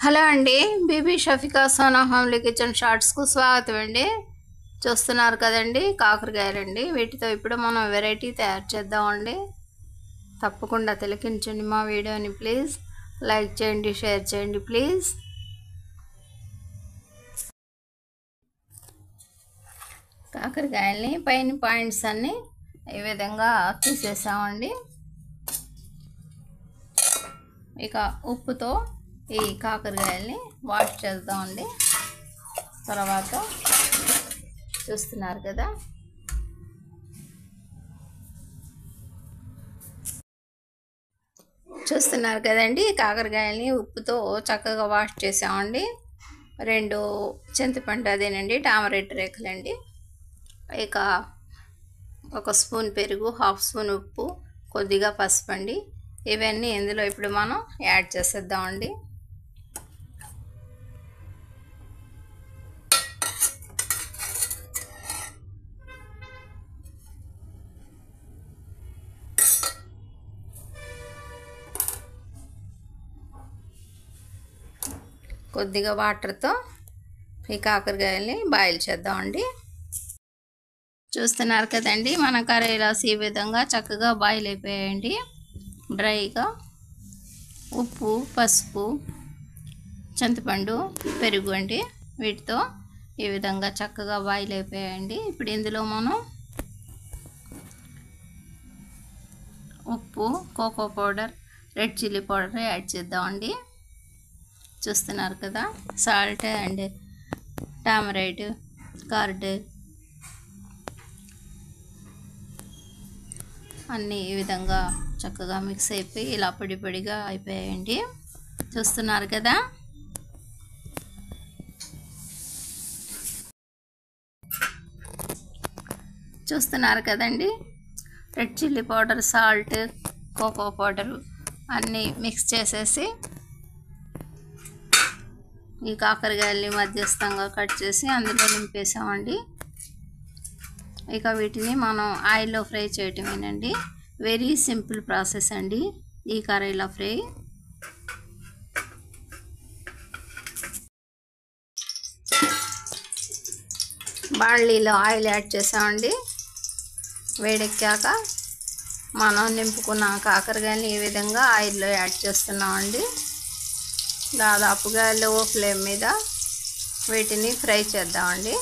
Hello అండి, Bibi Shafika Sona homely kitchen షార్ట్స్కు స్వాగతం అండి. చూస్తున్నారు కదండి, కాకరకాయలండి. వీటితో ఇప్పుడు మనం వెరైటీ తయారు చేద్దామండి. తప్పకుండా తిలకించండి మా వీడియోని. ప్లీజ్ లైక్ చేయండి, షేర్ చేయండి ప్లీజ్. కాకరకాయల్ని పైన పాయింట్స్ అన్నీ ఈ విధంగా తీసేసామండి. ఇక ఉప్పుతో ఈ కాకరకాయల్ని వాష్ చేద్దామండి. తర్వాత చూస్తున్నారు కదా, కాకరకాయల్ని ఉప్పుతో చక్కగా వాష్ చేసామండి. 2 చింతపండు అదేనండి టామరెట్ రేకులండి. ఇక 1 స్పూన్ పెరుగు, 1/2 స్పూన్ ఉప్పు, కొద్దిగా పసుపు అండి. ఇవన్నీ ఇందులో ఇప్పుడు మనం యాడ్ చేసేద్దామండి. కొద్దిగా వాటర్తో ఈ కాకరకాయల్ని బాయిల్ చేద్దామండి. చూస్తున్నారు కదండి, మన కర్రీలాస్ ఈ విధంగా చక్కగా బాయిల్ అయిపోయాయండి. డ్రైగా ఉప్పు, పసుపు, చింతపండు, పెరుగు అండి, వీటితో ఈ విధంగా చక్కగా బాయిల్ అయిపోయాయండి. ఇప్పుడు ఇందులో మనం ఉప్పు, cocoa powder, red chilli powder add చేద్దామండి. చూస్తున్నారు కదా, సాల్ట్ అండ్ టామరైట్, కర్డ్ అన్నీ ఈ విధంగా చక్కగా మిక్స్ అయిపోయి ఇలా పొడి పొడిగా అయిపోయాయండి. చూస్తున్నారు కదా, కదండి, red chilli powder, salt, cocoa powder అన్నీ మిక్స్ చేసేసి ఈ కాకరకాయల్ని మధ్యస్థంగా కట్ చేసి అందులో నింపేసామండి. ఇక వీటిని మనం ఆయిల్లో ఫ్రై చేయటమేనండి. వెరీ సింపుల్ ప్రాసెస్ అండి ఈ కర్రీల ఫ్రై. బాండ్లీలో ఆయిల్ యాడ్ చేసామండి. వేడెక్కాక మనం నింపుకున్న కాకరకాయని ఈ విధంగా ఆయిల్లో యాడ్ చేస్తున్నామండి. దాదాపుగా లో ఫ్లేమ్ మీద వీటిని ఫ్రై చేద్దామండి.